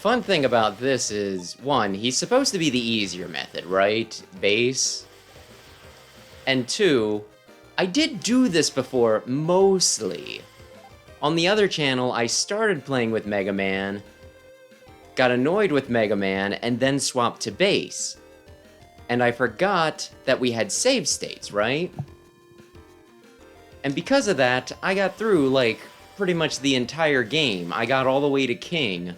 fun thing about this is, one, he's supposed to be the easier method, right? Base. And two, I did do this before, mostly. On the other channel, I started playing with Mega Man, got annoyed with Mega Man, and then swapped to base. And I forgot that we had save states, right? And because of that, I got through, like, pretty much the entire game. I got all the way to King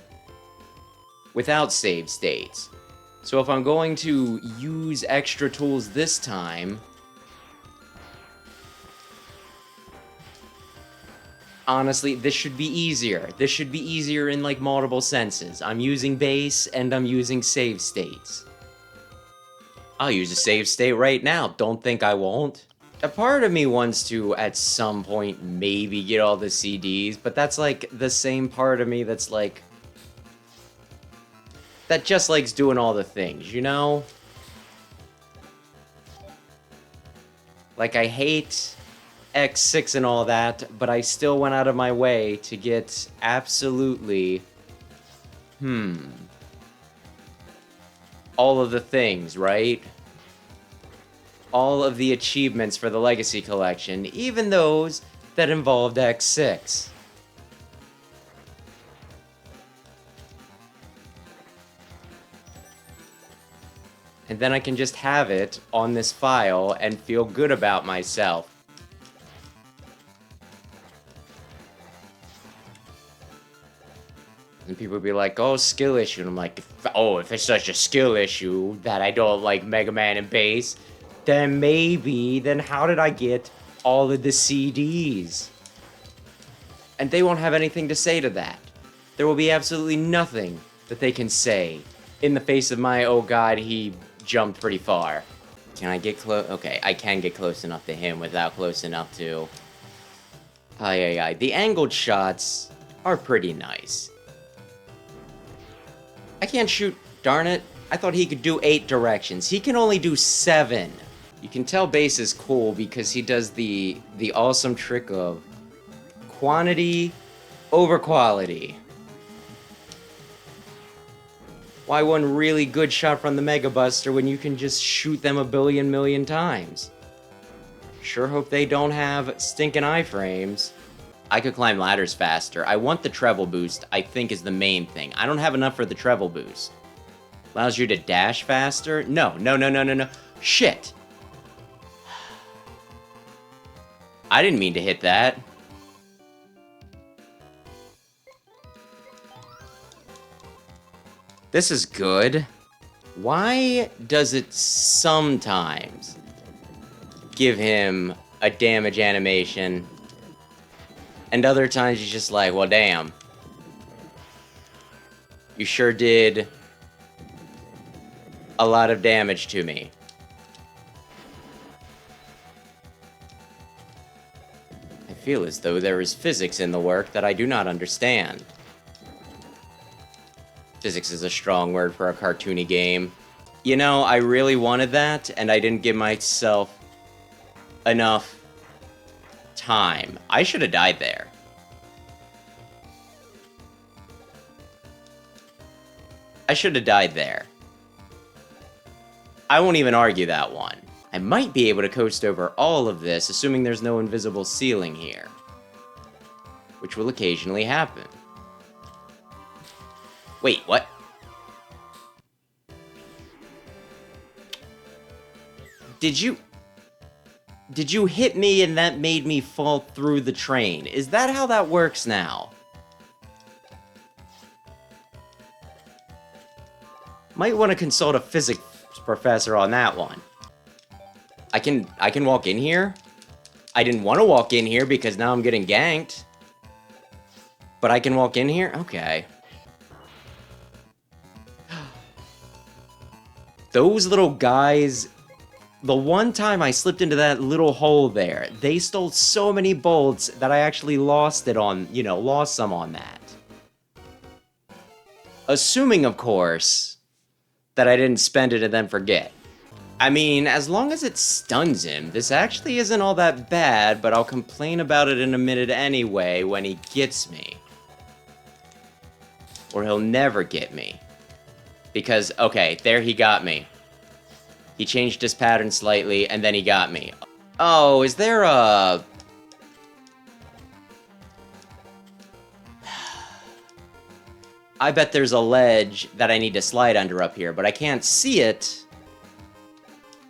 without save states. So if I'm going to use extra tools this time, honestly, this should be easier. This should be easier in, like, multiple senses. I'm using base, and I'm using save states. I'll use a save state right now. Don't think I won't. A part of me wants to, at some point, maybe get all the CDs, but that's, like, the same part of me that's, like, that just likes doing all the things, you know? Like, I hate X6 and all that, but I still went out of my way to get absolutely, all of the things, right? All of the achievements for the Legacy Collection, even those that involved X6. And then I can just have it on this file and feel good about myself. And people would be like, oh, skill issue. And I'm like, oh, if it's such a skill issue that I don't like Mega Man and Bass, then maybe, then how did I get all of the CDs? And they won't have anything to say to that. There will be absolutely nothing that they can say in the face of my, oh god, he jumped pretty far. Can I get close? Okay, I can get close enough to him without close enough to... Ay. The angled shots are pretty nice. I can't shoot, darn it. I thought he could do 8 directions. He can only do 7. You can tell Bass is cool because he does the awesome trick of quantity over quality. Why one really good shot from the Mega Buster when you can just shoot them a billion million times? Sure hope they don't have stinking iframes. I could climb ladders faster. I want the treble boost, I think, is the main thing. I don't have enough for the treble boost. Allows you to dash faster? No. Shit! I didn't mean to hit that. This is good. Why does it sometimes give him a damage animation, and other times he's just like, well, damn. You sure did a lot of damage to me. I feel as though there is physics in the work that I do not understand. Physics is a strong word for a cartoony game. You know, I really wanted that, and I didn't give myself enough time. I should have died there. I should have died there. I won't even argue that one. I might be able to coast over all of this, assuming there's no invisible ceiling here. Which will occasionally happen. Wait, what? Did you hit me and that made me fall through the train? Is that how that works now? Might want to consult a physics professor on that one. I can walk in here? I didn't want to walk in here because now I'm getting ganked. But I can walk in here? Okay. Those little guys... The one time I slipped into that little hole there, they stole so many bolts that I actually lost it on, you know, lost some on that. Assuming, of course, that I didn't spend it and then forget. I mean, as long as it stuns him, this actually isn't all that bad, but I'll complain about it in a minute anyway when he gets me. or he'll never get me. Because, okay, there he got me. He changed his pattern slightly, and then he got me. Oh, is there a... I bet there's a ledge that I need to slide under up here, but I can't see it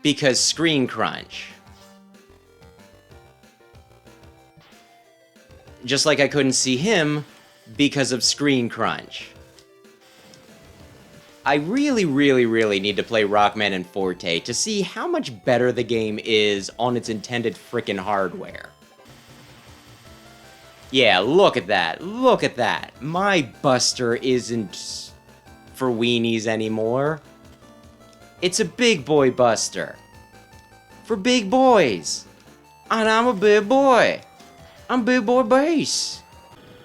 because screen crunch. Just like I couldn't see him because of screen crunch. I really, really, really need to play Rockman and Forte to see how much better the game is on its intended frickin' hardware. Yeah, look at that. Look at that. My Buster isn't for weenies anymore. It's a big boy Buster. For big boys. And I'm a big boy. I'm big boy bass.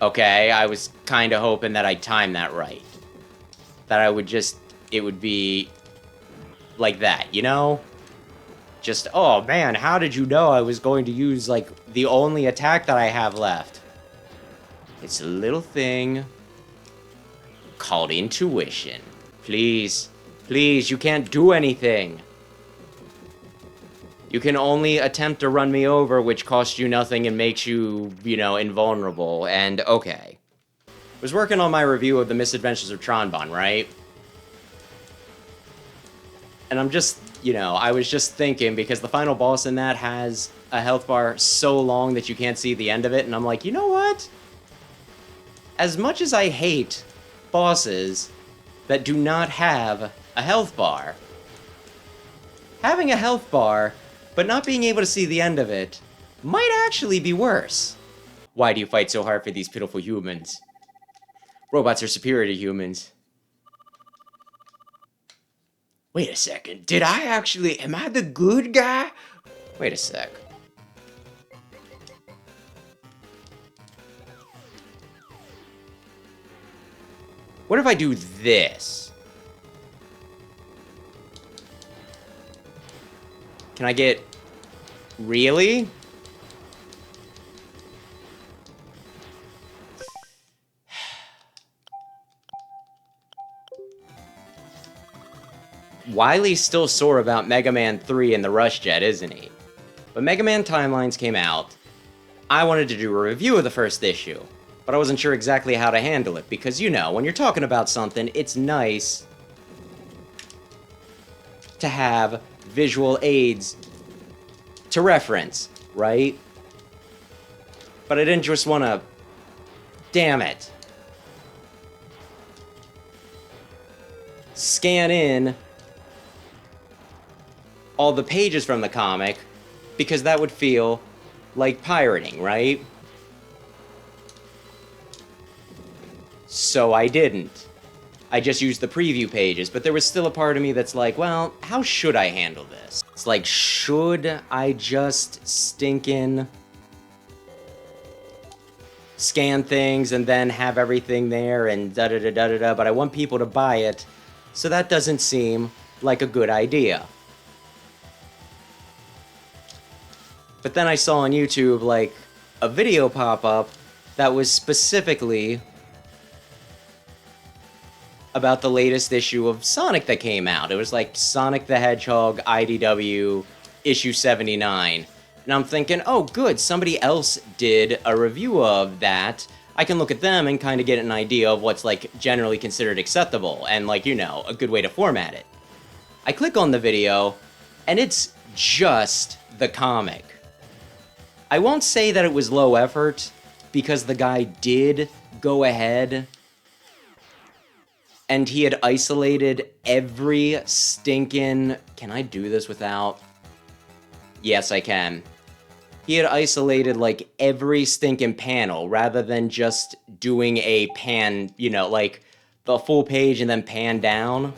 Okay, I was kinda hoping that I'd time that right. That I would just, it would be like that, you know? Just, oh man, how did you know I was going to use, like, the only attack that I have left? It's a little thing called intuition. Please, please, you can't do anything. You can only attempt to run me over, which costs you nothing and makes you, you know, invulnerable, and okay. Was working on my review of The Misadventures of Tronbon, right? And I'm just, you know, I was just thinking, because the final boss in that has a health bar so long that you can't see the end of it, and I'm like, you know what? As much as I hate bosses that do not have a health bar, having a health bar, but not being able to see the end of it, might actually be worse. Why do you fight so hard for these pitiful humans? Robots are superior to humans. Wait a second, did I actually, am I the good guy? Wait a sec. What if I do this? Can I get... Really? Wily's still sore about Mega Man 3 and the Rush Jet, isn't he? But Mega Man Timelines came out. I wanted to do a review of the first issue, but I wasn't sure exactly how to handle it, because, you know, when you're talking about something, it's nice to have visual aids to reference, right? But I didn't just want to... Damn it. Scan in all the pages from the comic, because that would feel like pirating, right? So I didn't. I just used the preview pages, but there was still a part of me that's like, well, how should I handle this? It's like, should I just stinkin' scan things and then have everything there and da-da-da-da-da-da, but I want people to buy it, so that doesn't seem like a good idea. But then I saw on YouTube, like, a video pop up that was specifically about the latest issue of Sonic that came out. It was like Sonic the Hedgehog IDW issue 79. And I'm thinking, oh good, somebody else did a review of that. I can look at them and kind of get an idea of what's like generally considered acceptable and like, you know, a good way to format it. I click on the video and it's just the comic. I won't say that it was low effort because the guy did go ahead and he had isolated every stinking... Can I do this without... Yes, I can. He had isolated, like, every stinking panel, rather than just doing a pan, you know, like, the full page and then pan down.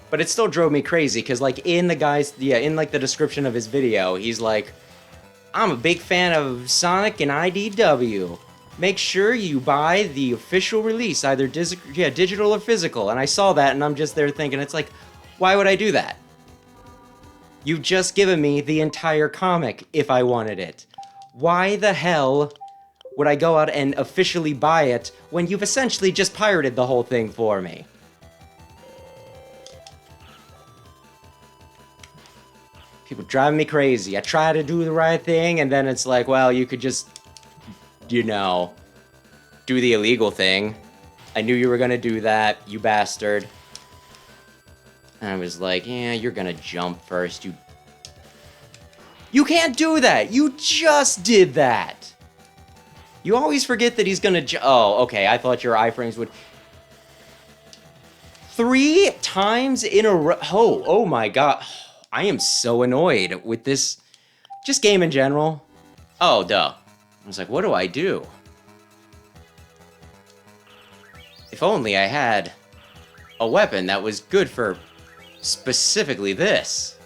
But it still drove me crazy, because, like, in the guy's... Yeah, in, like, the description of his video, he's like, I'm a big fan of Sonic and IDW. Make sure you buy the official release, either digital or physical. And I saw that, and I'm just there thinking, it's like, why would I do that? You've just given me the entire comic if I wanted it. Why the hell would I go out and officially buy it when you've essentially just pirated the whole thing for me? People driving me crazy. I try to do the right thing, and then it's like, well, you could just, you know, do the illegal thing. I knew you were gonna do that, you bastard. And I was like, yeah, you're gonna jump first, you... You can't do that! You just did that! You always forget that he's gonna oh, okay, I thought your iframes would... 3 times in a row... Oh my god. I am so annoyed with this... Just game in general. Oh, duh. I was like, what do I do? If only I had a weapon that was good for specifically this.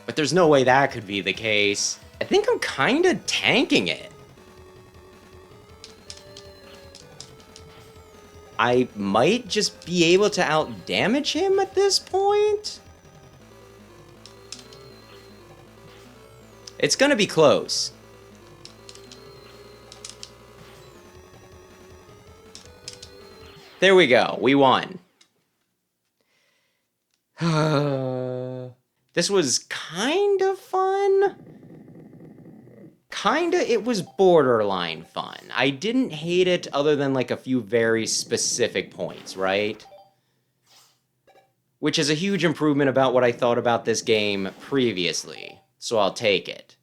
But there's no way that could be the case. I think I'm kinda tanking it. I might just be able to out-damage him at this point? It's gonna be close. There we go, we won. This was kind of fun. Kinda, it was borderline fun. I didn't hate it other than like a few very specific points, right? Which is a huge improvement about what I thought about this game previously, so I'll take it.